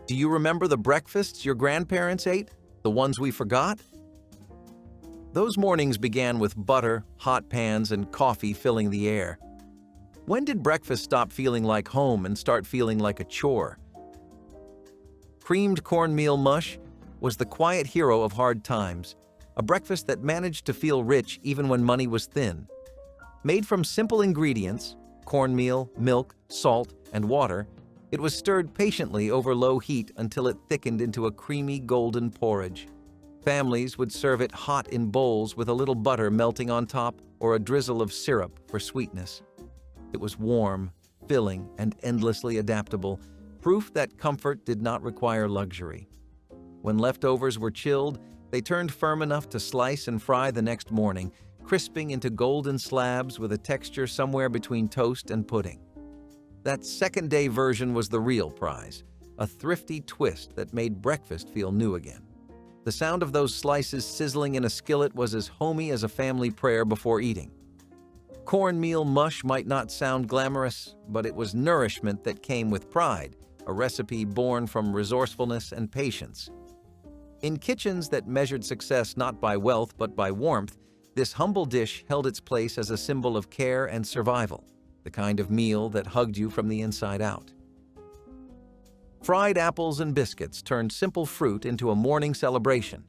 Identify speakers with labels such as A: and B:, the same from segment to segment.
A: Do you remember the breakfasts your grandparents ate? The ones we forgot? Those mornings began with butter, hot pans, and coffee filling the air. When did breakfast stop feeling like home and start feeling like a chore? Creamed cornmeal mush was the quiet hero of hard times, a breakfast that managed to feel rich even when money was thin. Made from simple ingredients, cornmeal, milk, salt, and water, it was stirred patiently over low heat until it thickened into a creamy golden porridge. Families would serve it hot in bowls with a little butter melting on top or a drizzle of syrup for sweetness. It was warm, filling, and endlessly adaptable, proof that comfort did not require luxury. When leftovers were chilled, they turned firm enough to slice and fry the next morning, crisping into golden slabs with a texture somewhere between toast and pudding. That second-day version was the real prize, a thrifty twist that made breakfast feel new again. The sound of those slices sizzling in a skillet was as homey as a family prayer before eating. Cornmeal mush might not sound glamorous, but it was nourishment that came with pride, a recipe born from resourcefulness and patience. In kitchens that measured success not by wealth but by warmth, this humble dish held its place as a symbol of care and survival, the kind of meal that hugged you from the inside out. Fried apples and biscuits turned simple fruit into a morning celebration.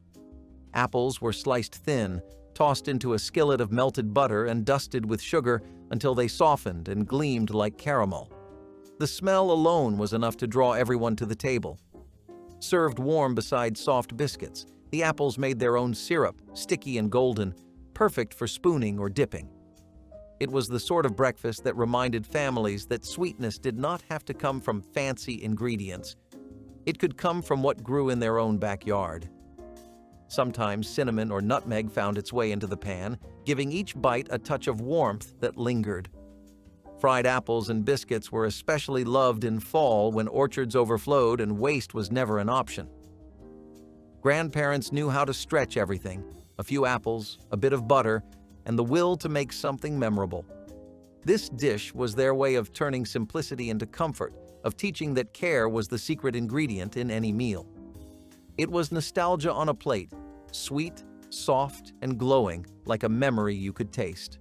A: Apples were sliced thin, tossed into a skillet of melted butter and dusted with sugar until they softened and gleamed like caramel. The smell alone was enough to draw everyone to the table. Served warm beside soft biscuits, the apples made their own syrup, sticky and golden, perfect for spooning or dipping. It was the sort of breakfast that reminded families that sweetness did not have to come from fancy ingredients. It could come from what grew in their own backyard. Sometimes cinnamon or nutmeg found its way into the pan, giving each bite a touch of warmth that lingered. Fried apples and biscuits were especially loved in fall when orchards overflowed and waste was never an option. Grandparents knew how to stretch everything: a few apples, a bit of butter, and the will to make something memorable. This dish was their way of turning simplicity into comfort, of teaching that care was the secret ingredient in any meal. It was nostalgia on a plate, sweet, soft, and glowing, like a memory you could taste.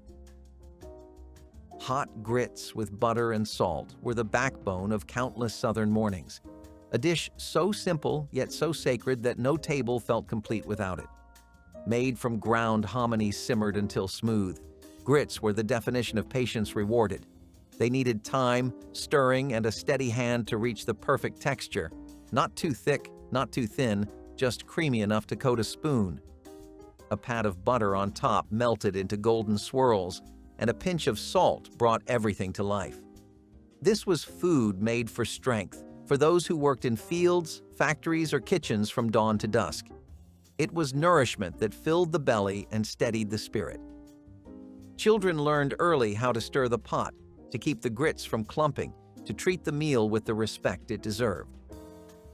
A: Hot grits with butter and salt were the backbone of countless Southern mornings, a dish so simple yet so sacred that no table felt complete without it. Made from ground hominy simmered until smooth, grits were the definition of patience rewarded. They needed time, stirring, and a steady hand to reach the perfect texture. Not too thick, not too thin, just creamy enough to coat a spoon. A pat of butter on top melted into golden swirls, and a pinch of salt brought everything to life. This was food made for strength, for those who worked in fields, factories, or kitchens from dawn to dusk. It was nourishment that filled the belly and steadied the spirit. Children learned early how to stir the pot, to keep the grits from clumping, to treat the meal with the respect it deserved.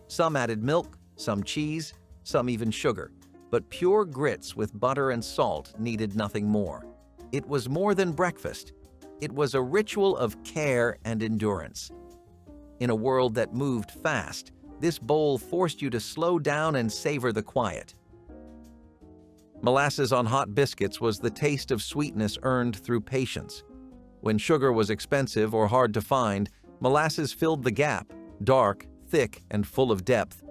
A: Some added milk, some cheese, some even sugar, but pure grits with butter and salt needed nothing more. It was more than breakfast. It was a ritual of care and endurance. In a world that moved fast, this bowl forced you to slow down and savor the quiet. Molasses on hot biscuits was the taste of sweetness earned through patience. When sugar was expensive or hard to find, molasses filled the gap, dark, thick, and full of depth.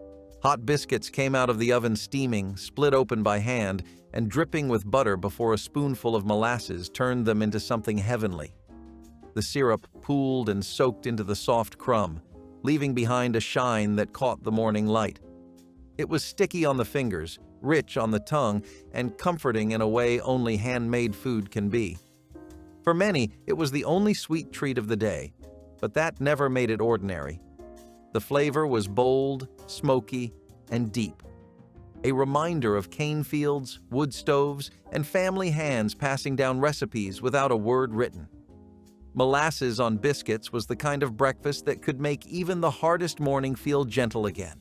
A: Hot biscuits came out of the oven steaming, split open by hand, and dripping with butter before a spoonful of molasses turned them into something heavenly. The syrup pooled and soaked into the soft crumb, leaving behind a shine that caught the morning light. It was sticky on the fingers, rich on the tongue, and comforting in a way only handmade food can be. For many, it was the only sweet treat of the day, but that never made it ordinary. The flavor was bold, smoky, and deep. A reminder of cane fields, wood stoves, and family hands passing down recipes without a word written. Molasses on biscuits was the kind of breakfast that could make even the hardest morning feel gentle again.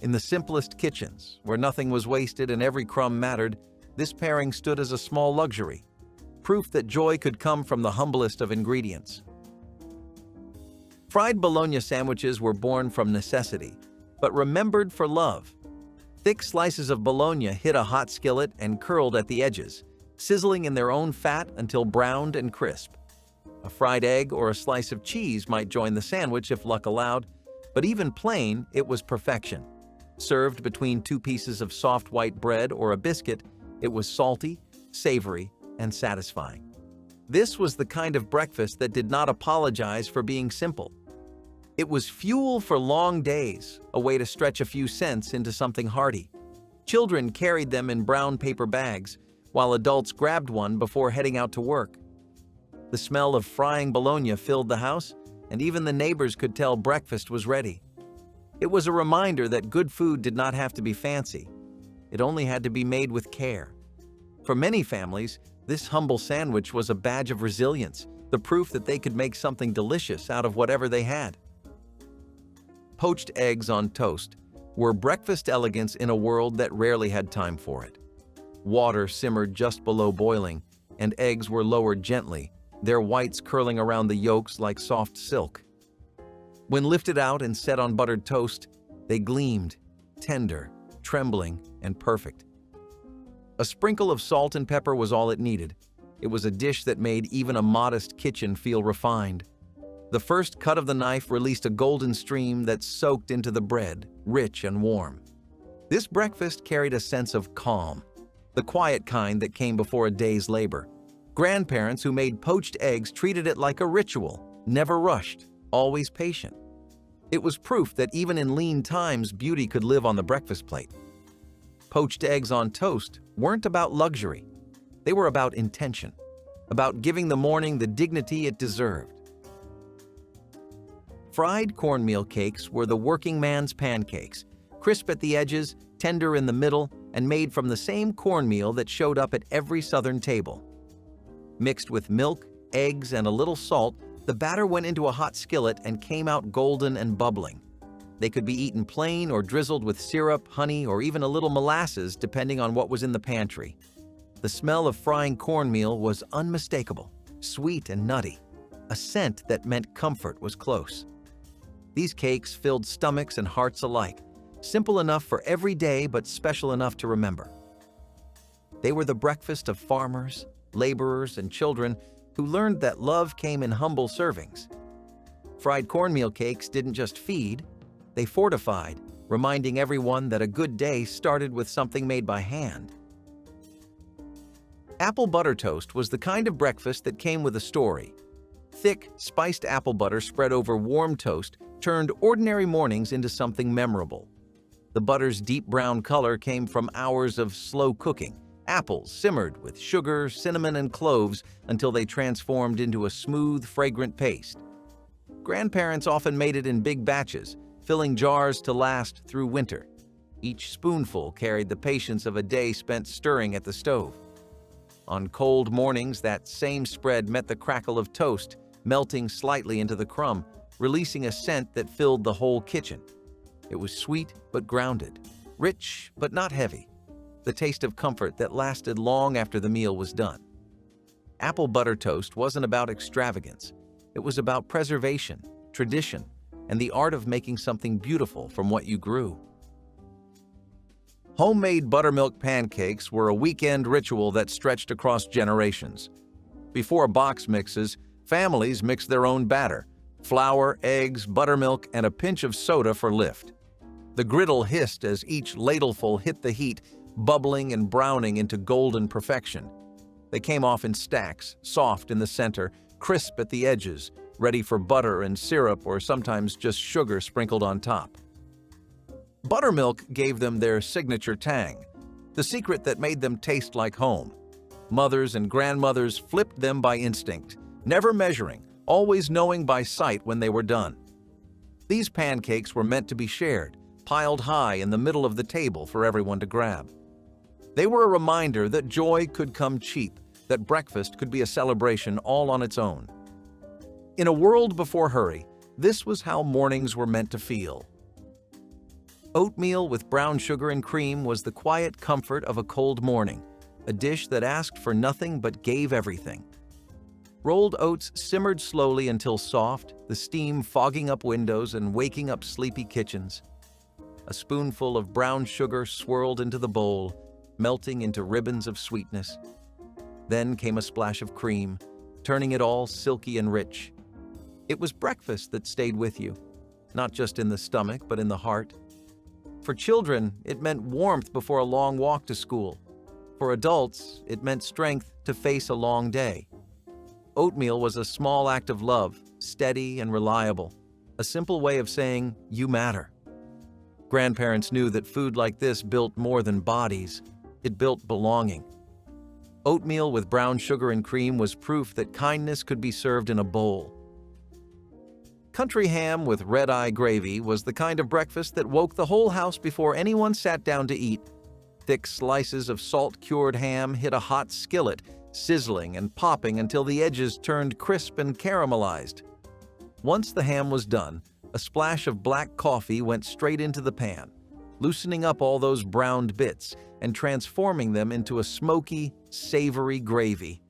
A: In the simplest kitchens, where nothing was wasted and every crumb mattered, this pairing stood as a small luxury, proof that joy could come from the humblest of ingredients. Fried bologna sandwiches were born from necessity. but remembered for love. Thick slices of bologna hit a hot skillet and curled at the edges, sizzling in their own fat until browned and crisp. A fried egg or a slice of cheese might join the sandwich if luck allowed, but even plain, it was perfection. Served between two pieces of soft white bread or a biscuit, it was salty, savory, and satisfying. This was the kind of breakfast that did not apologize for being simple. It was fuel for long days, a way to stretch a few cents into something hearty. Children carried them in brown paper bags, while adults grabbed one before heading out to work. The smell of frying bologna filled the house, and even the neighbors could tell breakfast was ready. It was a reminder that good food did not have to be fancy. It only had to be made with care. For many families, this humble sandwich was a badge of resilience, the proof that they could make something delicious out of whatever they had. Poached eggs on toast were breakfast elegance in a world that rarely had time for it. Water simmered just below boiling, and eggs were lowered gently, their whites curling around the yolks like soft silk. When lifted out and set on buttered toast, they gleamed, tender, trembling, and perfect. A sprinkle of salt and pepper was all it needed. It was a dish that made even a modest kitchen feel refined. The first cut of the knife released a golden stream that soaked into the bread, rich and warm. This breakfast carried a sense of calm, the quiet kind that came before a day's labor. Grandparents who made poached eggs treated it like a ritual, never rushed, always patient. It was proof that even in lean times, beauty could live on the breakfast plate. Poached eggs on toast weren't about luxury. They were about intention, about giving the morning the dignity it deserved. Fried cornmeal cakes were the working man's pancakes, crisp at the edges, tender in the middle, and made from the same cornmeal that showed up at every Southern table. Mixed with milk, eggs, and a little salt, the batter went into a hot skillet and came out golden and bubbling. They could be eaten plain or drizzled with syrup, honey, or even a little molasses, depending on what was in the pantry. The smell of frying cornmeal was unmistakable, sweet and nutty, a scent that meant comfort was close. These cakes filled stomachs and hearts alike, simple enough for every day but special enough to remember. They were the breakfast of farmers, laborers, and children who learned that love came in humble servings. Fried cornmeal cakes didn't just feed, they fortified, reminding everyone that a good day started with something made by hand. Apple butter toast was the kind of breakfast that came with a story. Thick, spiced apple butter spread over warm toast turned ordinary mornings into something memorable. The butter's deep brown color came from hours of slow cooking. Apples simmered with sugar, cinnamon, and cloves until they transformed into a smooth, fragrant paste. Grandparents often made it in big batches, filling jars to last through winter. Each spoonful carried the patience of a day spent stirring at the stove. On cold mornings, that same spread met the crackle of toast, melting slightly into the crumb, releasing a scent that filled the whole kitchen. It was sweet but grounded, rich but not heavy, the taste of comfort that lasted long after the meal was done. Apple butter toast wasn't about extravagance. It was about preservation, tradition, and the art of making something beautiful from what you grew. Homemade buttermilk pancakes were a weekend ritual that stretched across generations. Before box mixes, families mixed their own batter: flour, eggs, buttermilk, and a pinch of soda for lift. The griddle hissed as each ladleful hit the heat, bubbling and browning into golden perfection. They came off in stacks, soft in the center, crisp at the edges, ready for butter and syrup or sometimes just sugar sprinkled on top. Buttermilk gave them their signature tang, the secret that made them taste like home. Mothers and grandmothers flipped them by instinct, never measuring, always knowing by sight when they were done. These pancakes were meant to be shared, piled high in the middle of the table for everyone to grab. They were a reminder that joy could come cheap, that breakfast could be a celebration all on its own. In a world before hurry, this was how mornings were meant to feel. Oatmeal with brown sugar and cream was the quiet comfort of a cold morning, a dish that asked for nothing but gave everything. Rolled oats simmered slowly until soft, the steam fogging up windows and waking up sleepy kitchens. a spoonful of brown sugar swirled into the bowl, melting into ribbons of sweetness. Then came a splash of cream, turning it all silky and rich. It was breakfast that stayed with you, not just in the stomach, but in the heart. For children, it meant warmth before a long walk to school. For adults, it meant strength to face a long day. Oatmeal was a small act of love, steady and reliable, a simple way of saying, "You matter." Grandparents knew that food like this built more than bodies. It built belonging. Oatmeal with brown sugar and cream was proof that kindness could be served in a bowl. Country ham with red-eye gravy was the kind of breakfast that woke the whole house before anyone sat down to eat. Thick slices of salt-cured ham hit a hot skillet, sizzling and popping until the edges turned crisp and caramelized. Once the ham was done, a splash of black coffee went straight into the pan, loosening up all those browned bits and transforming them into a smoky, savory gravy.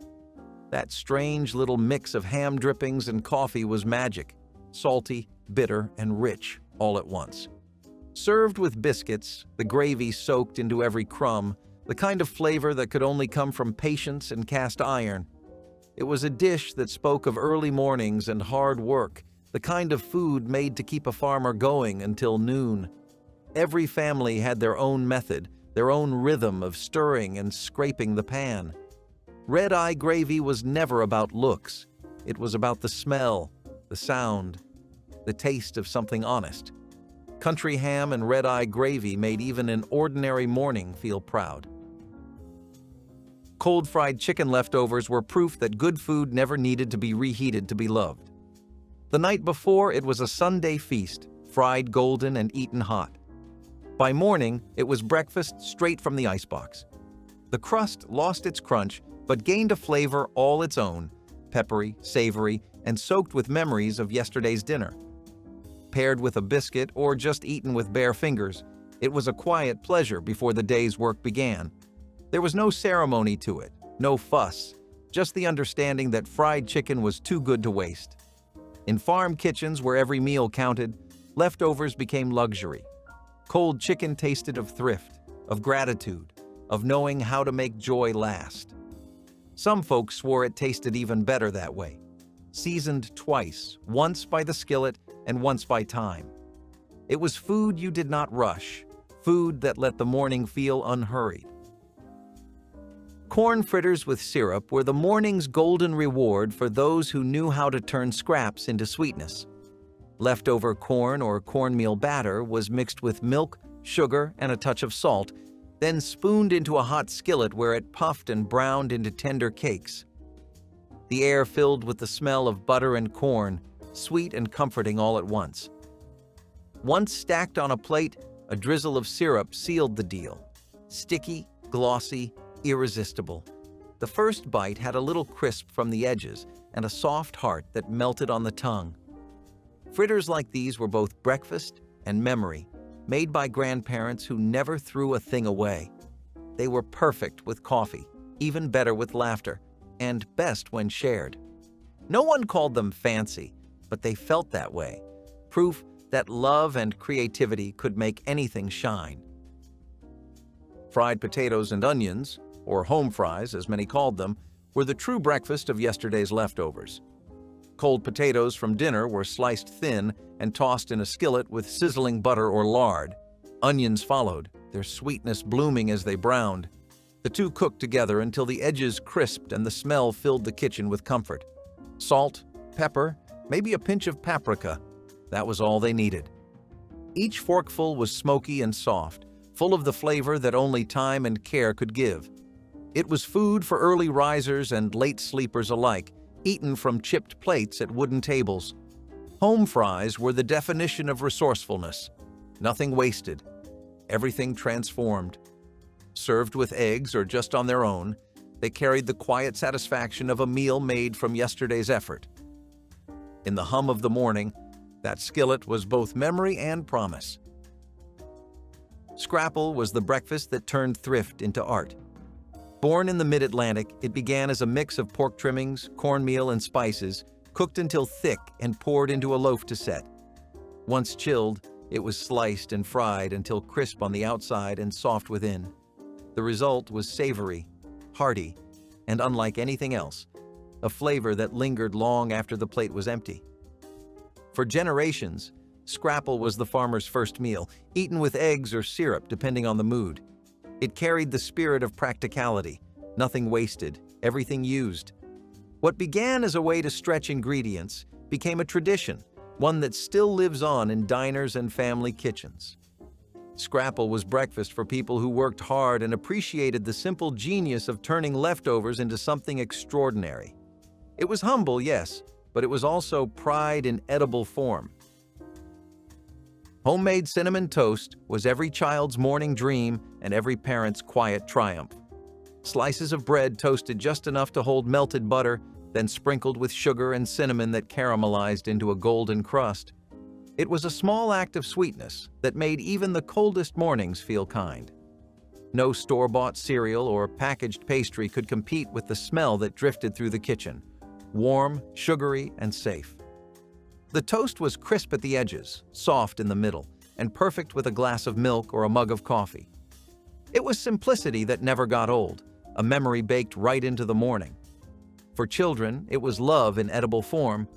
A: That strange little mix of ham drippings and coffee was magic, salty, bitter, and rich all at once. Served with biscuits, the gravy soaked into every crumb, the kind of flavor that could only come from patience and cast iron. It was a dish that spoke of early mornings and hard work, the kind of food made to keep a farmer going until noon. Every family had their own method, their own rhythm of stirring and scraping the pan. Red-eye gravy was never about looks. It was about the smell, the sound, the taste of something honest. Country ham and red-eye gravy made even an ordinary morning feel proud. Cold fried chicken leftovers were proof that good food never needed to be reheated to be loved. The night before, it was a Sunday feast, fried golden and eaten hot. By morning, it was breakfast straight from the icebox. The crust lost its crunch, but gained a flavor all its own, peppery, savory, and soaked with memories of yesterday's dinner. Paired with a biscuit or just eaten with bare fingers, it was a quiet pleasure before the day's work began. There was no ceremony to it, no fuss, just the understanding that fried chicken was too good to waste. In farm kitchens where every meal counted, leftovers became luxury. Cold chicken tasted of thrift, of gratitude, of knowing how to make joy last. Some folks swore it tasted even better that way, seasoned twice, once by the skillet and once by time. It was food you did not rush, food that let the morning feel unhurried. Corn fritters with syrup were the morning's golden reward for those who knew how to turn scraps into sweetness. Leftover corn or cornmeal batter was mixed with milk, sugar, and a touch of salt, then spooned into a hot skillet where it puffed and browned into tender cakes. The air filled with the smell of butter and corn, sweet and comforting all at once. Once stacked on a plate, a drizzle of syrup sealed the deal. Sticky, glossy, irresistible. The first bite had a little crisp from the edges and a soft heart that melted on the tongue. Fritters like these were both breakfast and memory, made by grandparents who never threw a thing away. They were perfect with coffee, even better with laughter, and best when shared. No one called them fancy, but they felt that way, proof that love and creativity could make anything shine. Fried potatoes and onions, or home fries as many called them, were the true breakfast of yesterday's leftovers. Cold potatoes from dinner were sliced thin and tossed in a skillet with sizzling butter or lard. Onions followed, their sweetness blooming as they browned. The two cooked together until the edges crisped and the smell filled the kitchen with comfort. Salt, pepper, maybe a pinch of paprika. That was all they needed. Each forkful was smoky and soft, full of the flavor that only time and care could give. It was food for early risers and late sleepers alike, eaten from chipped plates at wooden tables. Home fries were the definition of resourcefulness. Nothing wasted. Everything transformed. Served with eggs or just on their own, they carried the quiet satisfaction of a meal made from yesterday's effort. In the hum of the morning, that skillet was both memory and promise. Scrapple was the breakfast that turned thrift into art. Born in the mid-Atlantic, it began as a mix of pork trimmings, cornmeal, and spices, cooked until thick and poured into a loaf to set. Once chilled, It was sliced and fried until crisp on the outside and soft within. The result was savory, hearty, and unlike anything else, a flavor that lingered long after the plate was empty. For generations, Scrapple was the farmer's first meal, eaten with eggs or syrup depending on the mood. It carried the spirit of practicality, nothing wasted, everything used. What began as a way to stretch ingredients became a tradition, one that still lives on in diners and family kitchens. Scrapple was breakfast for people who worked hard and appreciated the simple genius of turning leftovers into something extraordinary. It was humble, yes, but it was also pride in edible form. Homemade cinnamon toast was every child's morning dream and every parent's quiet triumph. Slices of bread toasted just enough to hold melted butter, then sprinkled with sugar and cinnamon that caramelized into a golden crust. It was a small act of sweetness that made even the coldest mornings feel kind. No store-bought cereal or packaged pastry could compete with the smell that drifted through the kitchen, warm, sugary, and safe. The toast was crisp at the edges, soft in the middle, and perfect with a glass of milk or a mug of coffee. It was simplicity that never got old, a memory baked right into the morning. For children, it was love in edible form.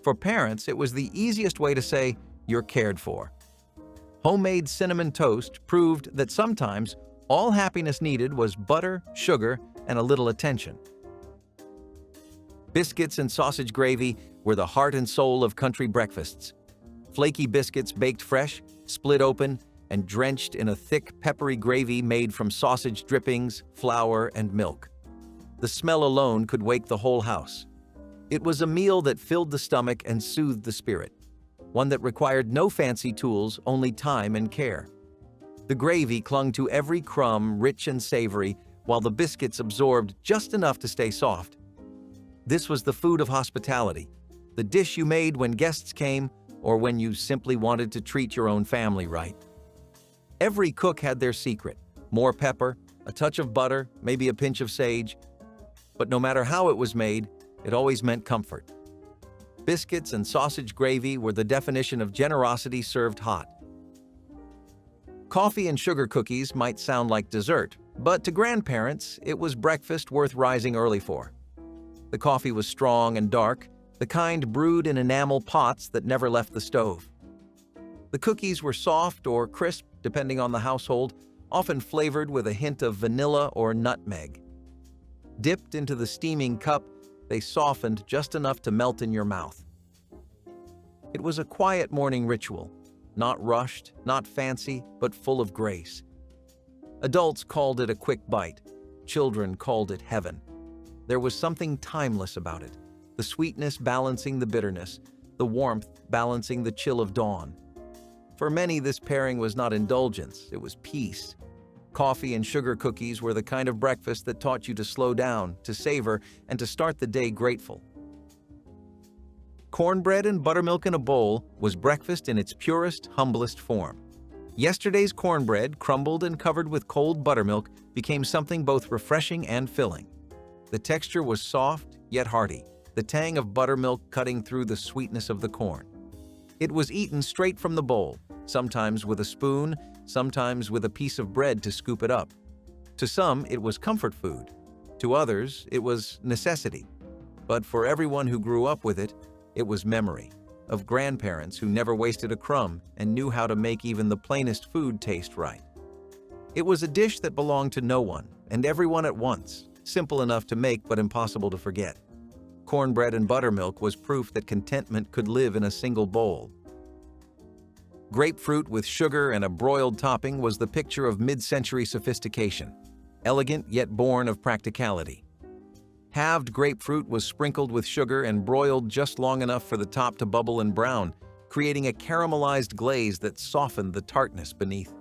A: For parents, it was the easiest way to say, "You're cared for." Homemade cinnamon toast proved that sometimes all happiness needed was butter, sugar, and a little attention. Biscuits and sausage gravy were the heart and soul of country breakfasts. Flaky biscuits baked fresh, split open, and drenched in a thick, peppery gravy made from sausage drippings, flour, and milk. The smell alone could wake the whole house. It was a meal that filled the stomach and soothed the spirit, one that required no fancy tools, only time and care. The gravy clung to every crumb, rich and savory, while the biscuits absorbed just enough to stay soft. This was the food of hospitality, the dish you made when guests came or when you simply wanted to treat your own family right. Every cook had their secret: more pepper, a touch of butter, maybe a pinch of sage. But no matter how it was made, it always meant comfort. Biscuits and sausage gravy were the definition of generosity served hot. Coffee and sugar cookies might sound like dessert, but to grandparents, it was breakfast worth rising early for. The coffee was strong and dark, the kind brewed in enamel pots that never left the stove. The cookies were soft or crisp, depending on the household, often flavored with a hint of vanilla or nutmeg. Dipped into the steaming cup, they softened just enough to melt in your mouth. It was a quiet morning ritual, not rushed, not fancy, but full of grace. Adults called it a quick bite. Children called it heaven. There was something timeless about it, the sweetness balancing the bitterness, the warmth balancing the chill of dawn. For many, this pairing was not indulgence, it was peace. Coffee and sugar cookies were the kind of breakfast that taught you to slow down, to savor, and to start the day grateful. Cornbread and buttermilk in a bowl was breakfast in its purest, humblest form. Yesterday's cornbread, crumbled and covered with cold buttermilk, became something both refreshing and filling. The texture was soft, yet hearty, the tang of buttermilk cutting through the sweetness of the corn. It was eaten straight from the bowl, sometimes with a spoon, sometimes with a piece of bread to scoop it up. To some, it was comfort food. To others, it was necessity. But for everyone who grew up with it, it was memory of grandparents who never wasted a crumb and knew how to make even the plainest food taste right. It was a dish that belonged to no one and everyone at once, simple enough to make but impossible to forget. Cornbread and buttermilk was proof that contentment could live in a single bowl. Grapefruit with sugar and a broiled topping was the picture of mid-century sophistication, elegant yet born of practicality. Halved grapefruit was sprinkled with sugar and broiled just long enough for the top to bubble and brown, creating a caramelized glaze that softened the tartness beneath.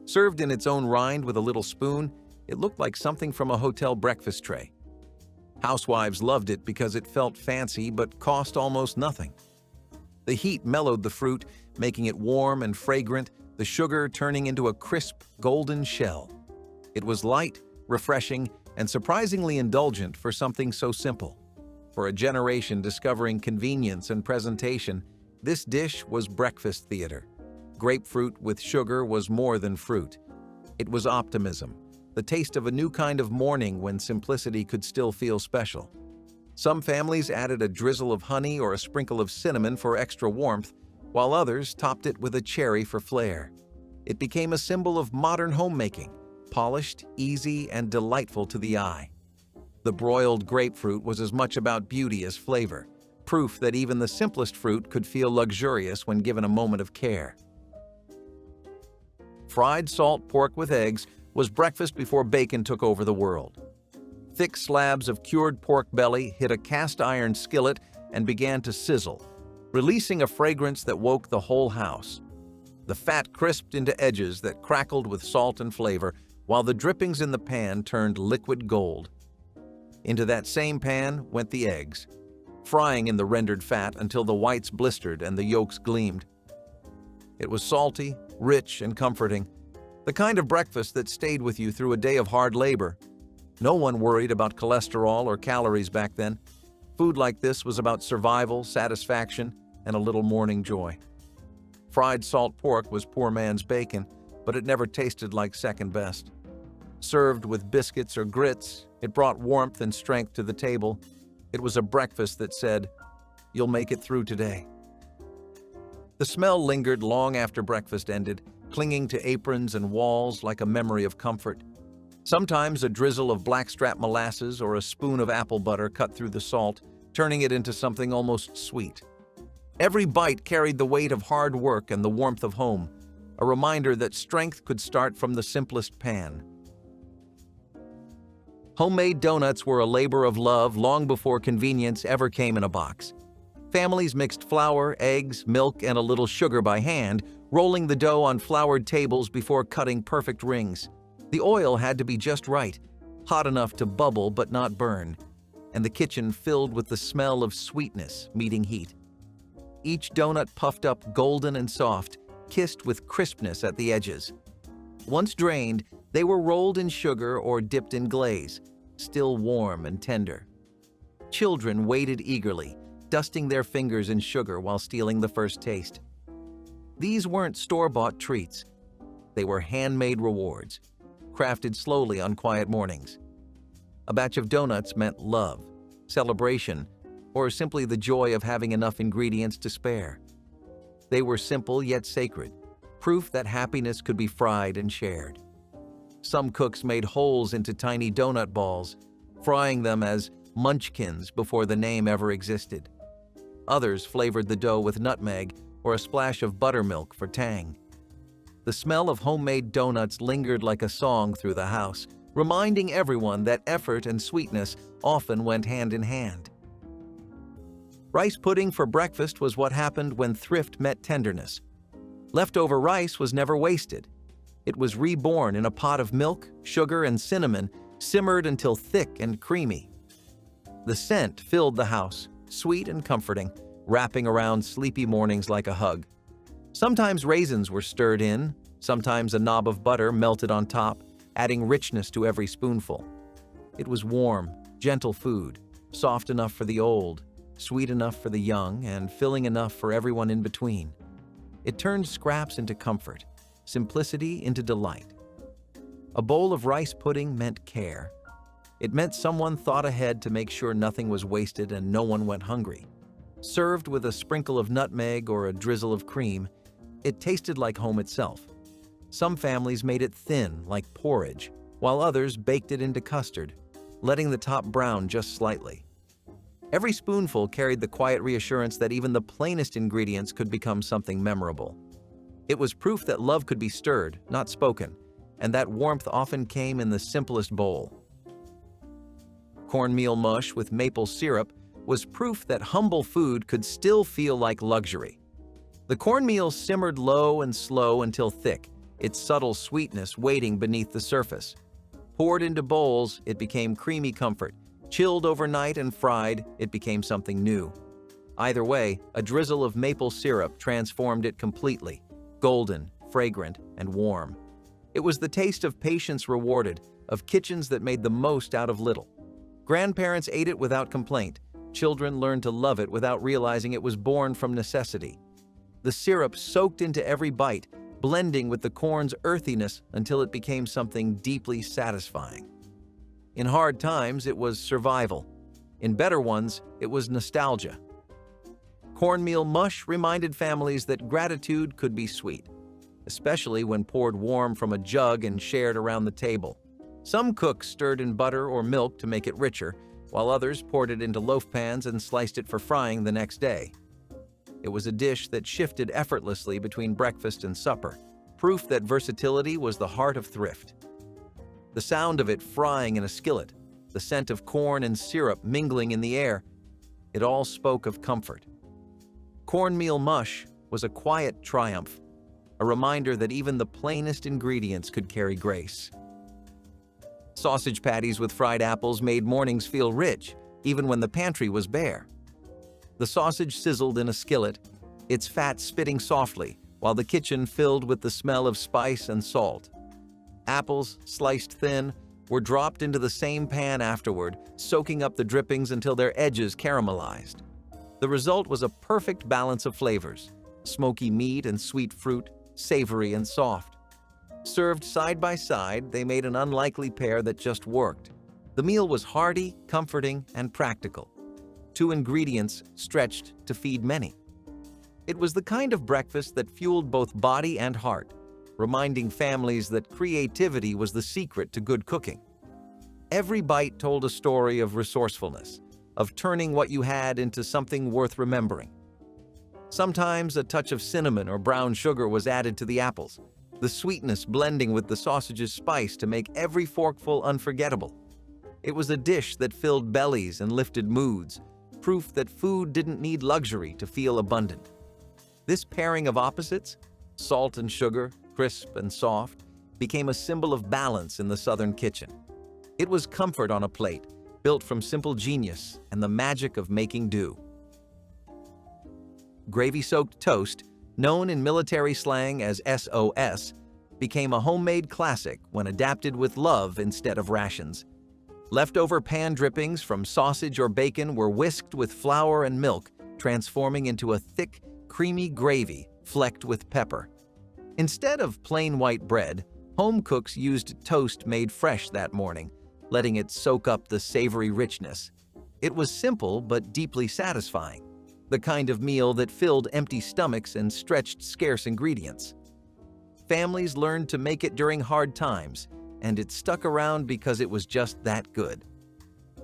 A: Served in its own rind with a little spoon, it looked like something from a hotel breakfast tray. Housewives loved it because it felt fancy but cost almost nothing. The heat mellowed the fruit, making it warm and fragrant, the sugar turning into a crisp, golden shell. It was light, refreshing, and surprisingly indulgent for something so simple. For a generation discovering convenience and presentation, this dish was breakfast theater. grapefruit with sugar was more than fruit. It was optimism, the taste of a new kind of morning when simplicity could still feel special. Some families added a drizzle of honey or a sprinkle of cinnamon for extra warmth, while others topped it with a cherry for flair. It became a symbol of modern homemaking, polished, easy, and delightful to the eye. The broiled grapefruit was as much about beauty as flavor, proof that even the simplest fruit could feel luxurious when given a moment of care. Fried salt pork with eggs was breakfast before bacon took over the world. Thick slabs of cured pork belly hit a cast-iron skillet and began to sizzle, releasing a fragrance that woke the whole house. The fat crisped into edges that crackled with salt and flavor, while the drippings in the pan turned liquid gold. Into that same pan went the eggs, frying in the rendered fat until the whites blistered and the yolks gleamed. It was salty, rich, and comforting, the kind of breakfast that stayed with you through a day of hard labor. No one worried about cholesterol or calories back then. Food like this was about survival, satisfaction, and a little morning joy. Fried salt pork was poor man's bacon, but it never tasted like second best. Served with biscuits or grits, it brought warmth and strength to the table. It was a breakfast that said, "You'll make it through today." The smell lingered long after breakfast ended, clinging to aprons and walls like a memory of comfort. Sometimes a drizzle of blackstrap molasses or a spoon of apple butter cut through the salt, turning it into something almost sweet. Every bite carried the weight of hard work and the warmth of home, a reminder that strength could start from the simplest pan. Homemade doughnuts were a labor of love long before convenience ever came in a box. Families mixed flour, eggs, milk, and a little sugar by hand, rolling the dough on floured tables before cutting perfect rings. The oil had to be just right, hot enough to bubble but not burn, and the kitchen filled with the smell of sweetness meeting heat. Each doughnut puffed up golden and soft, kissed with crispness at the edges. Once drained, they were rolled in sugar or dipped in glaze, still warm and tender. Children waited eagerly, dusting their fingers in sugar while stealing the first taste. These weren't store-bought treats. They were handmade rewards, crafted slowly on quiet mornings. A batch of doughnuts meant love, celebration, or simply the joy of having enough ingredients to spare. They were simple yet sacred, proof that happiness could be fried and shared. Some cooks made holes into tiny donut balls, frying them as munchkins before the name ever existed. Others flavored the dough with nutmeg or a splash of buttermilk for tang. The smell of homemade doughnuts lingered like a song through the house, reminding everyone that effort and sweetness often went hand in hand. Rice pudding for breakfast was what happened when thrift met tenderness. Leftover rice was never wasted. It was reborn in a pot of milk, sugar, and cinnamon, simmered until thick and creamy. The scent filled the house, sweet and comforting, wrapping around sleepy mornings like a hug. Sometimes raisins were stirred in, sometimes a knob of butter melted on top, adding richness to every spoonful. It was warm, gentle food, soft enough for the old, sweet enough for the young, and filling enough for everyone in between. It turned scraps into comfort, simplicity into delight. A bowl of rice pudding meant care. It meant someone thought ahead to make sure nothing was wasted and no one went hungry. Served with a sprinkle of nutmeg or a drizzle of cream, it tasted like home itself. Some families made it thin, like porridge, while others baked it into custard, letting the top brown just slightly. Every spoonful carried the quiet reassurance that even the plainest ingredients could become something memorable. It was proof that love could be stirred, not spoken, and that warmth often came in the simplest bowl. Cornmeal mush with maple syrup was proof that humble food could still feel like luxury. The cornmeal simmered low and slow until thick, its subtle sweetness waiting beneath the surface. Poured into bowls, it became creamy comfort. Chilled overnight and fried, it became something new. Either way, a drizzle of maple syrup transformed it completely, golden, fragrant, and warm. It was the taste of patience rewarded, of kitchens that made the most out of little. Grandparents ate it without complaint. Children learned to love it without realizing it was born from necessity. The syrup soaked into every bite, blending with the corn's earthiness until it became something deeply satisfying. In hard times, it was survival. In better ones, it was nostalgia. Cornmeal mush reminded families that gratitude could be sweet, especially when poured warm from a jug and shared around the table. Some cooks stirred in butter or milk to make it richer, while others poured it into loaf pans and sliced it for frying the next day. It was a dish that shifted effortlessly between breakfast and supper, proof that versatility was the heart of thrift. The sound of it frying in a skillet, the scent of corn and syrup mingling in the air, it all spoke of comfort. Cornmeal mush was a quiet triumph, a reminder that even the plainest ingredients could carry grace. Sausage patties with fried apples made mornings feel rich, even when the pantry was bare. The sausage sizzled in a skillet, its fat spitting softly, while the kitchen filled with the smell of spice and salt. Apples, sliced thin, were dropped into the same pan afterward, soaking up the drippings until their edges caramelized. The result was a perfect balance of flavors: smoky meat and sweet fruit, savory and soft. Served side by side, they made an unlikely pair that just worked. The meal was hearty, comforting, and practical. 2 ingredients stretched to feed many. It was the kind of breakfast that fueled both body and heart, reminding families that creativity was the secret to good cooking. Every bite told a story of resourcefulness, of turning what you had into something worth remembering. Sometimes a touch of cinnamon or brown sugar was added to the apples, the sweetness blending with the sausage's spice to make every forkful unforgettable. It was a dish that filled bellies and lifted moods, proof that food didn't need luxury to feel abundant. This pairing of opposites, salt and sugar, crisp and soft, became a symbol of balance in the Southern kitchen. It was comfort on a plate, built from simple genius and the magic of making do. Gravy-soaked toast, known in military slang as SOS, became a homemade classic when adapted with love instead of rations. Leftover pan drippings from sausage or bacon were whisked with flour and milk, transforming into a thick, creamy gravy flecked with pepper. Instead of plain white bread, home cooks used toast made fresh that morning, letting it soak up the savory richness. It was simple but deeply satisfying, the kind of meal that filled empty stomachs and stretched scarce ingredients. Families learned to make it during hard times, and it stuck around because it was just that good.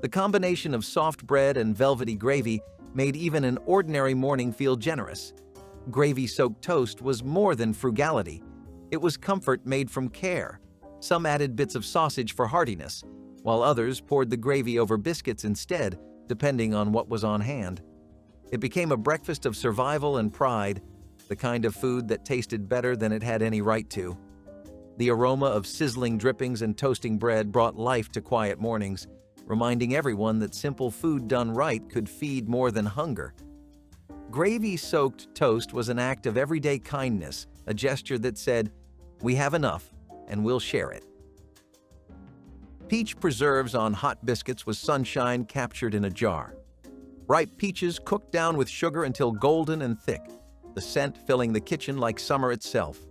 A: The combination of soft bread and velvety gravy made even an ordinary morning feel generous. Gravy-soaked toast was more than frugality. It was comfort made from care. Some added bits of sausage for heartiness, while others poured the gravy over biscuits instead, depending on what was on hand. It became a breakfast of survival and pride, the kind of food that tasted better than it had any right to. The aroma of sizzling drippings and toasting bread brought life to quiet mornings, reminding everyone that simple food done right could feed more than hunger. Gravy-soaked toast was an act of everyday kindness, a gesture that said, "We have enough, and we'll share it." Peach preserves on hot biscuits was sunshine captured in a jar. Ripe peaches cooked down with sugar until golden and thick, the scent filling the kitchen like summer itself.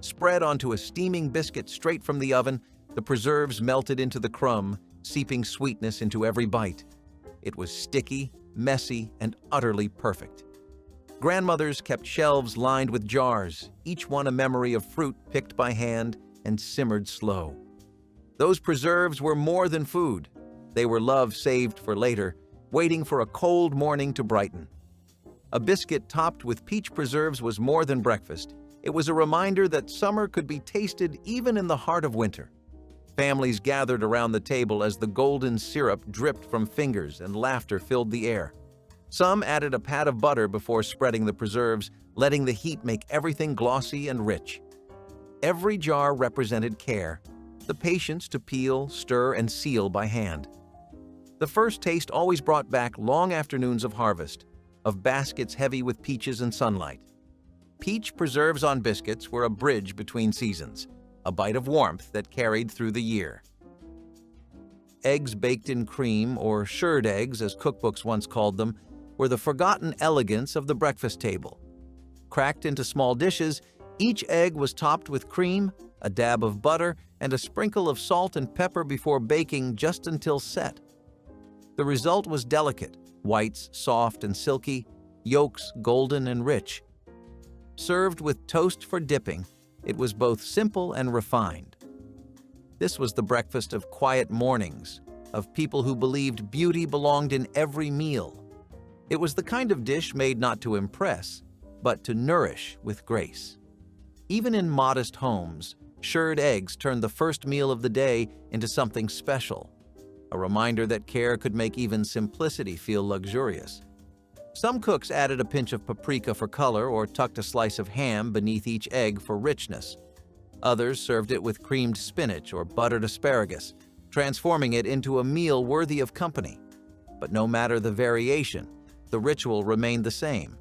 A: Spread onto a steaming biscuit straight from the oven, the preserves melted into the crumb, seeping sweetness into every bite. It was sticky, messy, and utterly perfect. Grandmothers kept shelves lined with jars, each one a memory of fruit picked by hand and simmered slow. Those preserves were more than food. They were love saved for later, waiting for a cold morning to brighten. A biscuit topped with peach preserves was more than breakfast. It was a reminder that summer could be tasted even in the heart of winter. Families gathered around the table as the golden syrup dripped from fingers and laughter filled the air. Some added a pat of butter before spreading the preserves, letting the heat make everything glossy and rich. Every jar represented care, the patience to peel, stir, and seal by hand. The first taste always brought back long afternoons of harvest, of baskets heavy with peaches and sunlight. Peach preserves on biscuits were a bridge between seasons, a bite of warmth that carried through the year. Eggs baked in cream, or shirred eggs as cookbooks once called them, were the forgotten elegance of the breakfast table. cracked into small dishes, each egg was topped with cream, a dab of butter, and a sprinkle of salt and pepper before baking just until set. The result was delicate, whites soft and silky, yolks golden and rich. Served with toast for dipping, it was both simple and refined. This was the breakfast of quiet mornings, of people who believed beauty belonged in every meal. It was the kind of dish made not to impress, but to nourish with grace. Even in modest homes, shirred eggs turned the first meal of the day into something special, a reminder that care could make even simplicity feel luxurious. Some cooks added a pinch of paprika for color or tucked a slice of ham beneath each egg for richness. Others served it with creamed spinach or buttered asparagus, transforming it into a meal worthy of company. But no matter the variation, the ritual remained the same: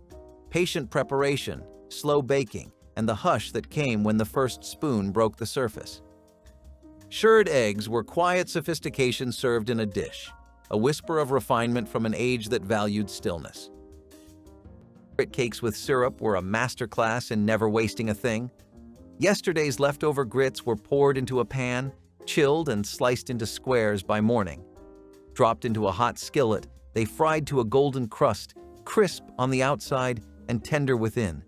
A: patient preparation, slow baking, and the hush that came when the first spoon broke the surface. Shirred eggs were quiet sophistication served in a dish, a whisper of refinement from an age that valued stillness. Grit cakes with syrup were a masterclass in never wasting a thing. Yesterday's leftover grits were poured into a pan, chilled and sliced into squares by morning. Dropped into a hot skillet, they fried to a golden crust, crisp on the outside and tender within.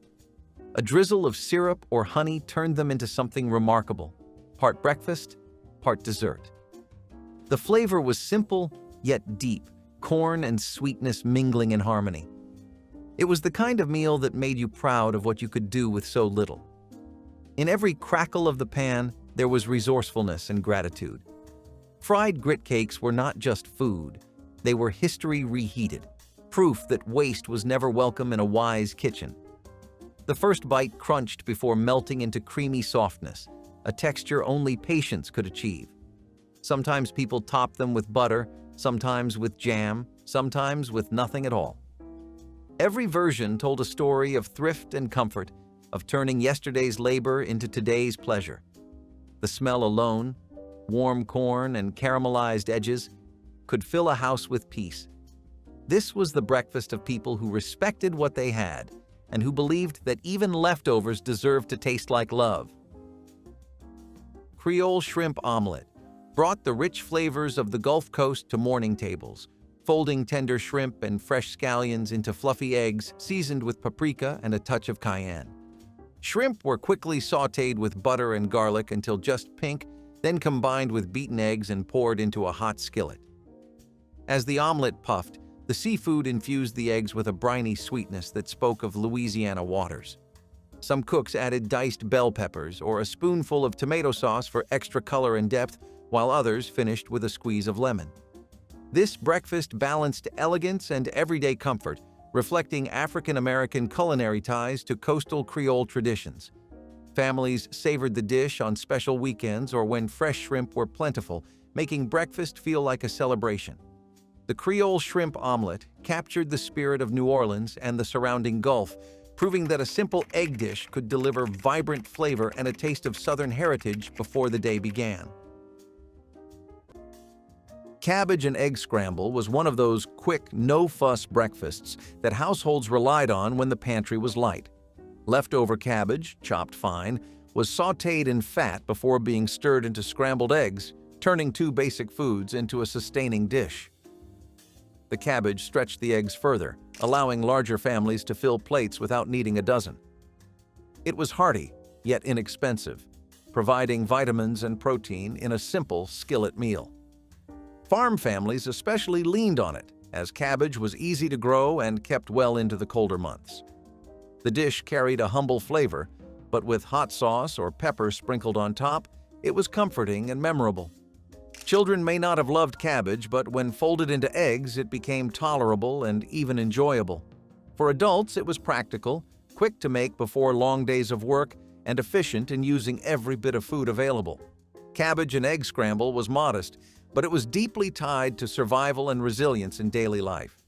A: A drizzle of syrup or honey turned them into something remarkable, part breakfast, part dessert. The flavor was simple yet deep, corn and sweetness mingling in harmony. It was the kind of meal that made you proud of what you could do with so little. In every crackle of the pan, there was resourcefulness and gratitude. Fried grit cakes were not just food, they were history reheated, proof that waste was never welcome in a wise kitchen. The first bite crunched before melting into creamy softness, a texture only patience could achieve. Sometimes people topped them with butter, sometimes with jam, sometimes with nothing at all. Every version told a story of thrift and comfort, of turning yesterday's labor into today's pleasure. The smell alone, warm corn and caramelized edges, could fill a house with peace. This was the breakfast of people who respected what they had and who believed that even leftovers deserved to taste like love. Creole shrimp omelette brought the rich flavors of the Gulf Coast to morning tables, folding tender shrimp and fresh scallions into fluffy eggs seasoned with paprika and a touch of cayenne. Shrimp were quickly sautéed with butter and garlic until just pink, then combined with beaten eggs and poured into a hot skillet. As the omelet puffed, the seafood infused the eggs with a briny sweetness that spoke of Louisiana waters. Some cooks added diced bell peppers or a spoonful of tomato sauce for extra color and depth, while others finished with a squeeze of lemon. This breakfast balanced elegance and everyday comfort, reflecting African-American culinary ties to coastal Creole traditions. Families savored the dish on special weekends or when fresh shrimp were plentiful, making breakfast feel like a celebration. The Creole shrimp omelet captured the spirit of New Orleans and the surrounding Gulf, proving that a simple egg dish could deliver vibrant flavor and a taste of Southern heritage before the day began. Cabbage and egg scramble was one of those quick, no-fuss breakfasts that households relied on when the pantry was light. Leftover cabbage, chopped fine, was sautéed in fat before being stirred into scrambled eggs, turning two basic foods into a sustaining dish. The cabbage stretched the eggs further, allowing larger families to fill plates without needing a dozen. It was hearty, yet inexpensive, providing vitamins and protein in a simple skillet meal. Farm families especially leaned on it, as cabbage was easy to grow and kept well into the colder months. The dish carried a humble flavor, but with hot sauce or pepper sprinkled on top, it was comforting and memorable. Children may not have loved cabbage, but when folded into eggs, it became tolerable and even enjoyable. For adults, it was practical, quick to make before long days of work, and efficient in using every bit of food available. Cabbage and egg scramble was modest, but it was deeply tied to survival and resilience in daily life.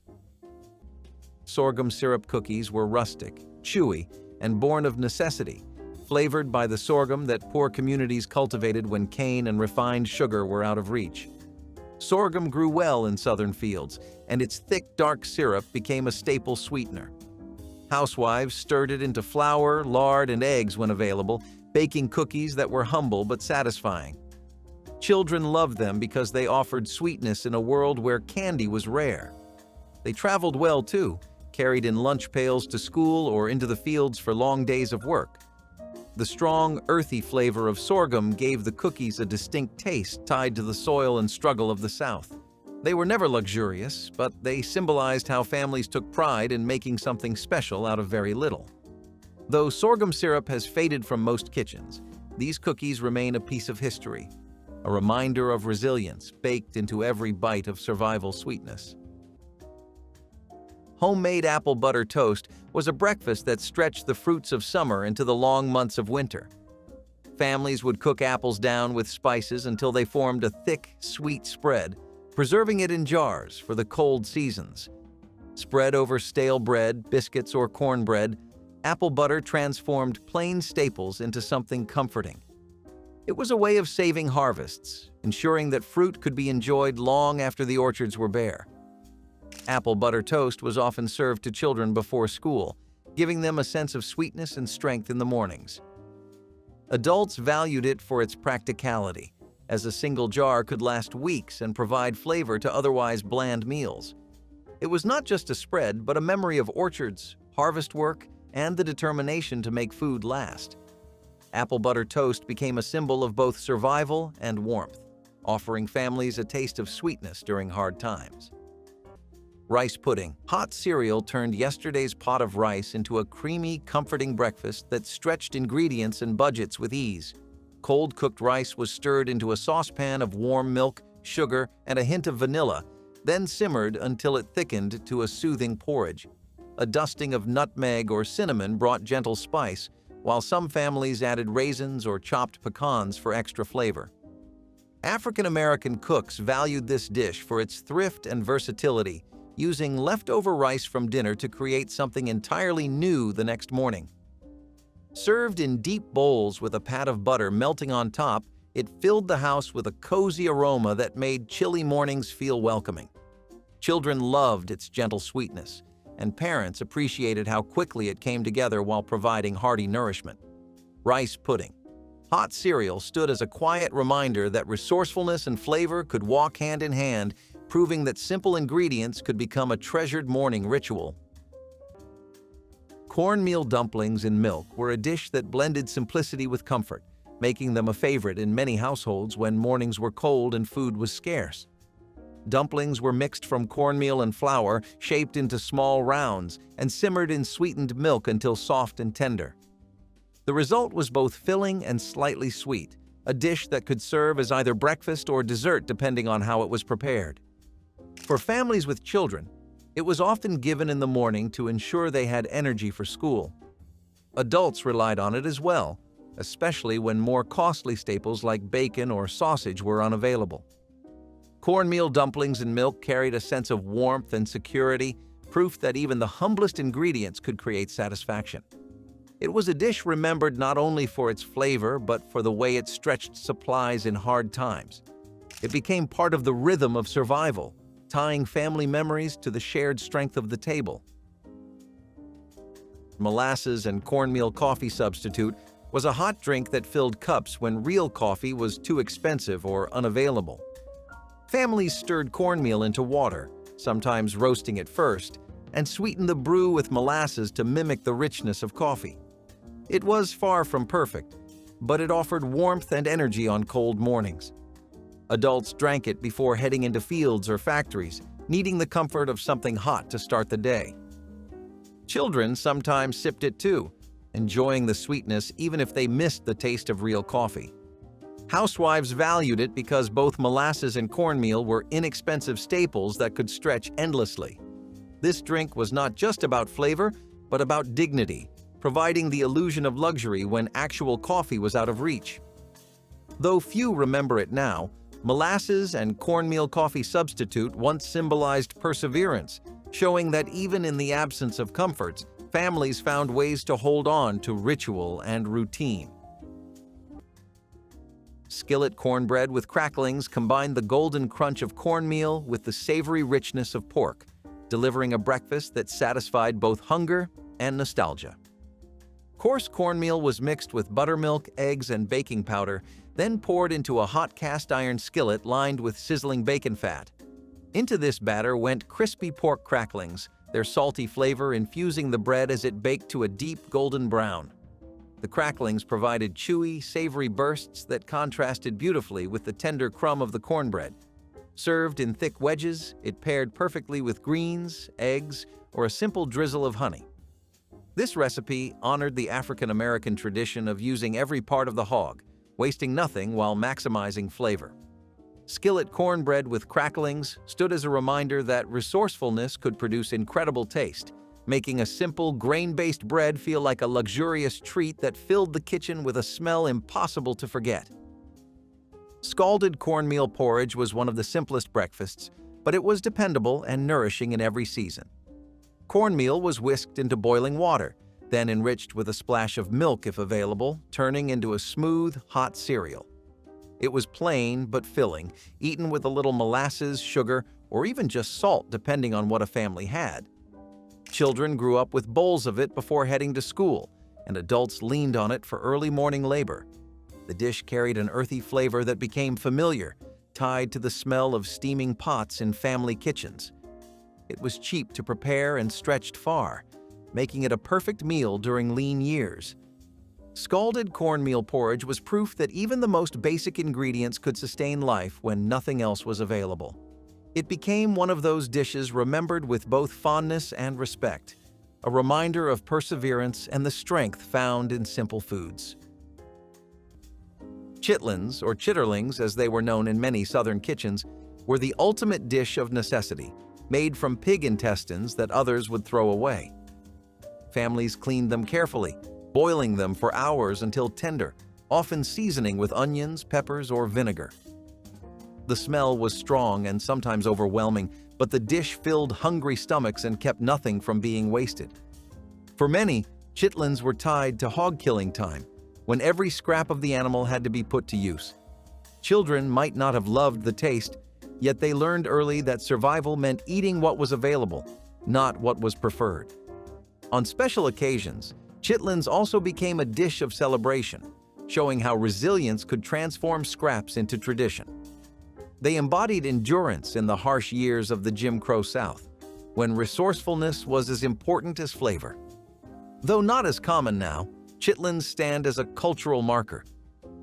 A: Sorghum syrup cookies were rustic, chewy, and born of necessity, flavored by the sorghum that poor communities cultivated when cane and refined sugar were out of reach. Sorghum grew well in southern fields, and its thick, dark syrup became a staple sweetener. Housewives stirred it into flour, lard, and eggs when available, baking cookies that were humble but satisfying. Children loved them because they offered sweetness in a world where candy was rare. They traveled well too, carried in lunch pails to school or into the fields for long days of work. The strong, earthy flavor of sorghum gave the cookies a distinct taste tied to the soil and struggle of the South. They were never luxurious, but they symbolized how families took pride in making something special out of very little. Though sorghum syrup has faded from most kitchens, these cookies remain a piece of history, a reminder of resilience baked into every bite of survival sweetness. Homemade apple butter toast was a breakfast that stretched the fruits of summer into the long months of winter. Families would cook apples down with spices until they formed a thick, sweet spread, preserving it in jars for the cold seasons. Spread over stale bread, biscuits, or cornbread, apple butter transformed plain staples into something comforting. It was a way of saving harvests, ensuring that fruit could be enjoyed long after the orchards were bare. Apple butter toast was often served to children before school, giving them a sense of sweetness and strength in the mornings. Adults valued it for its practicality, as a single jar could last weeks and provide flavor to otherwise bland meals. It was not just a spread, but a memory of orchards, harvest work, and the determination to make food last. Apple butter toast became a symbol of both survival and warmth, offering families a taste of sweetness during hard times. Rice pudding. Hot cereal turned yesterday's pot of rice into a creamy, comforting breakfast that stretched ingredients and budgets with ease. Cold-cooked rice was stirred into a saucepan of warm milk, sugar, and a hint of vanilla, then simmered until it thickened to a soothing porridge. A dusting of nutmeg or cinnamon brought gentle spice, while some families added raisins or chopped pecans for extra flavor. African-American cooks valued this dish for its thrift and versatility, using leftover rice from dinner to create something entirely new the next morning. Served in deep bowls with a pat of butter melting on top, it filled the house with a cozy aroma that made chilly mornings feel welcoming. Children loved its gentle sweetness, and parents appreciated how quickly it came together while providing hearty nourishment. Rice pudding. Hot cereal stood as a quiet reminder that resourcefulness and flavor could walk hand in hand, proving that simple ingredients could become a treasured morning ritual. Cornmeal dumplings in milk were a dish that blended simplicity with comfort, making them a favorite in many households when mornings were cold and food was scarce. Dumplings were mixed from cornmeal and flour, shaped into small rounds, and simmered in sweetened milk until soft and tender. The result was both filling and slightly sweet, a dish that could serve as either breakfast or dessert depending on how it was prepared. For families with children, it was often given in the morning to ensure they had energy for school. Adults relied on it as well, especially when more costly staples like bacon or sausage were unavailable. Cornmeal dumplings in milk carried a sense of warmth and security, proof that even the humblest ingredients could create satisfaction. It was a dish remembered not only for its flavor, but for the way it stretched supplies in hard times. It became part of the rhythm of survival, tying family memories to the shared strength of the table. Molasses and cornmeal coffee substitute was a hot drink that filled cups when real coffee was too expensive or unavailable. Families stirred cornmeal into water, sometimes roasting it first, and sweetened the brew with molasses to mimic the richness of coffee. It was far from perfect, but it offered warmth and energy on cold mornings. Adults drank it before heading into fields or factories, needing the comfort of something hot to start the day. Children sometimes sipped it too, enjoying the sweetness even if they missed the taste of real coffee. Housewives valued it because both molasses and cornmeal were inexpensive staples that could stretch endlessly. This drink was not just about flavor, but about dignity, providing the illusion of luxury when actual coffee was out of reach. Though few remember it now, molasses and cornmeal coffee substitute once symbolized perseverance, showing that even in the absence of comforts, families found ways to hold on to ritual and routine. Skillet cornbread with cracklings combined the golden crunch of cornmeal with the savory richness of pork, delivering a breakfast that satisfied both hunger and nostalgia. Coarse cornmeal was mixed with buttermilk, eggs, and baking powder, then poured into a hot cast-iron skillet lined with sizzling bacon fat. Into this batter went crispy pork cracklings, their salty flavor infusing the bread as it baked to a deep golden brown. The cracklings provided chewy, savory bursts that contrasted beautifully with the tender crumb of the cornbread. Served in thick wedges, it paired perfectly with greens, eggs, or a simple drizzle of honey. This recipe honored the African-American tradition of using every part of the hog, wasting nothing while maximizing flavor. Skillet cornbread with cracklings stood as a reminder that resourcefulness could produce incredible taste, making a simple, grain-based bread feel like a luxurious treat that filled the kitchen with a smell impossible to forget. Scalded cornmeal porridge was one of the simplest breakfasts, but it was dependable and nourishing in every season. Cornmeal was whisked into boiling water, then enriched with a splash of milk if available, turning into a smooth, hot cereal. It was plain but filling, eaten with a little molasses, sugar, or even just salt depending on what a family had. Children grew up with bowls of it before heading to school, and adults leaned on it for early morning labor. The dish carried an earthy flavor that became familiar, tied to the smell of steaming pots in family kitchens. It was cheap to prepare and stretched far, making it a perfect meal during lean years. Scalded cornmeal porridge was proof that even the most basic ingredients could sustain life when nothing else was available. It became one of those dishes remembered with both fondness and respect, a reminder of perseverance and the strength found in simple foods. Chitlins, or chitterlings as they were known in many southern kitchens, were the ultimate dish of necessity, made from pig intestines that others would throw away. Families cleaned them carefully, boiling them for hours until tender, often seasoning with onions, peppers, or vinegar. The smell was strong and sometimes overwhelming, but the dish filled hungry stomachs and kept nothing from being wasted. For many, chitlins were tied to hog-killing time, when every scrap of the animal had to be put to use. Children might not have loved the taste, yet they learned early that survival meant eating what was available, not what was preferred. On special occasions, chitlins also became a dish of celebration, showing how resilience could transform scraps into tradition. They embodied endurance in the harsh years of the Jim Crow South, when resourcefulness was as important as flavor. Though not as common now, chitlins stand as a cultural marker,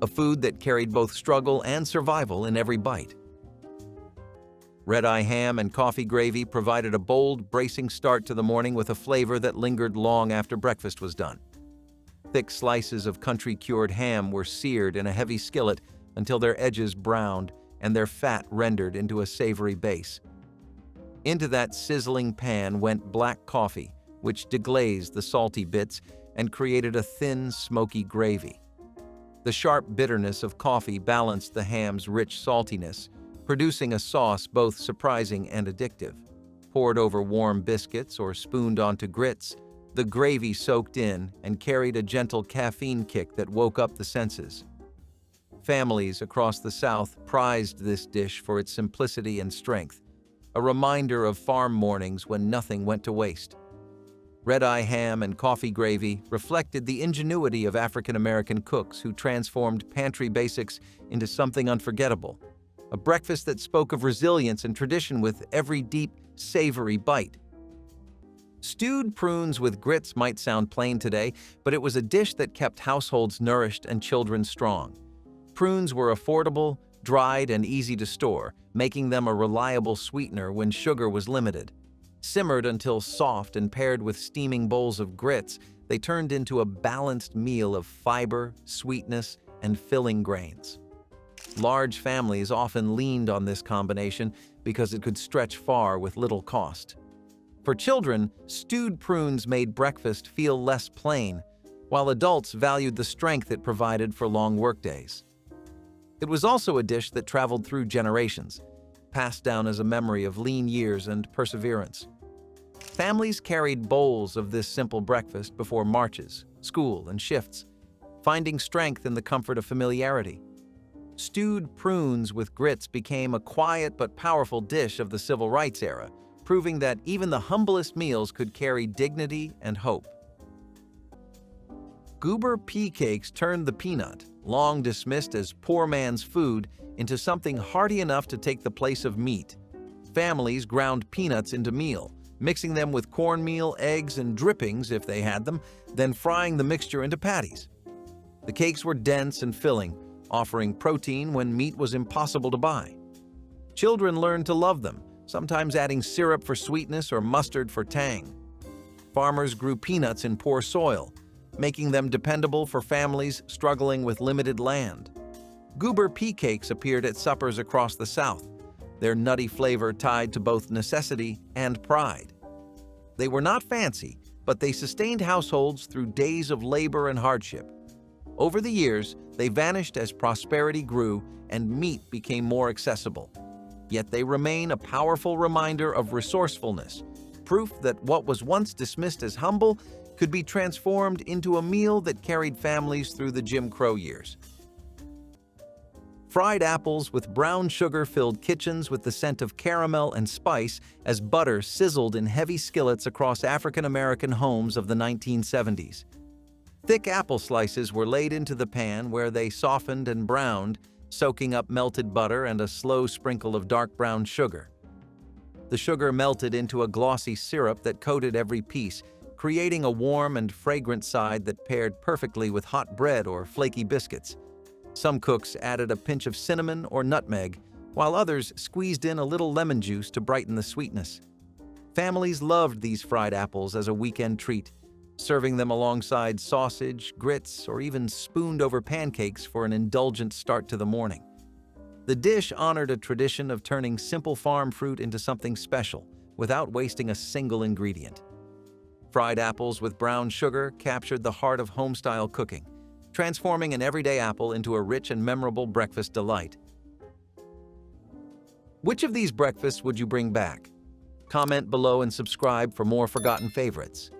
A: a food that carried both struggle and survival in every bite. Red-eye ham and coffee gravy provided a bold, bracing start to the morning with a flavor that lingered long after breakfast was done. Thick slices of country-cured ham were seared in a heavy skillet until their edges browned and their fat rendered into a savory base. Into that sizzling pan went black coffee, which deglazed the salty bits and created a thin, smoky gravy. The sharp bitterness of coffee balanced the ham's rich saltiness, producing a sauce both surprising and addictive. Poured over warm biscuits or spooned onto grits, the gravy soaked in and carried a gentle caffeine kick that woke up the senses. Families across the South prized this dish for its simplicity and strength, a reminder of farm mornings when nothing went to waste. Red-eye ham and coffee gravy reflected the ingenuity of African-American cooks who transformed pantry basics into something unforgettable, a breakfast that spoke of resilience and tradition with every deep, savory bite. Stewed prunes with grits might sound plain today, but it was a dish that kept households nourished and children strong. Prunes were affordable, dried, and easy to store, making them a reliable sweetener when sugar was limited. Simmered until soft and paired with steaming bowls of grits, they turned into a balanced meal of fiber, sweetness, and filling grains. Large families often leaned on this combination because it could stretch far with little cost. For children, stewed prunes made breakfast feel less plain, while adults valued the strength it provided for long workdays. It was also a dish that traveled through generations, passed down as a memory of lean years and perseverance. Families carried bowls of this simple breakfast before marches, school, and shifts, finding strength in the comfort of familiarity. Stewed prunes with grits became a quiet but powerful dish of the civil rights era, proving that even the humblest meals could carry dignity and hope. Goober pea cakes turned the peanut, long dismissed as poor man's food, into something hearty enough to take the place of meat. Families ground peanuts into meal, mixing them with cornmeal, eggs, and drippings if they had them, then frying the mixture into patties. The cakes were dense and filling, offering protein when meat was impossible to buy. Children learned to love them, sometimes adding syrup for sweetness or mustard for tang. Farmers grew peanuts in poor soil, making them dependable for families struggling with limited land. Goober pea cakes appeared at suppers across the South, their nutty flavor tied to both necessity and pride. They were not fancy, but they sustained households through days of labor and hardship. Over the years, they vanished as prosperity grew and meat became more accessible. Yet they remain a powerful reminder of resourcefulness, proof that what was once dismissed as humble could be transformed into a meal that carried families through the Jim Crow years. Fried apples with brown sugar filled kitchens with the scent of caramel and spice as butter sizzled in heavy skillets across African-American homes of the 1970s. Thick apple slices were laid into the pan where they softened and browned, soaking up melted butter and a slow sprinkle of dark brown sugar. The sugar melted into a glossy syrup that coated every piece, creating a warm and fragrant side that paired perfectly with hot bread or flaky biscuits. Some cooks added a pinch of cinnamon or nutmeg, while others squeezed in a little lemon juice to brighten the sweetness. Families loved these fried apples as a weekend treat, serving them alongside sausage, grits, or even spooned over pancakes for an indulgent start to the morning. The dish honored a tradition of turning simple farm fruit into something special without wasting a single ingredient. Fried apples with brown sugar captured the heart of home-style cooking, transforming an everyday apple into a rich and memorable breakfast delight. Which of these breakfasts would you bring back? Comment below and subscribe for more forgotten favorites.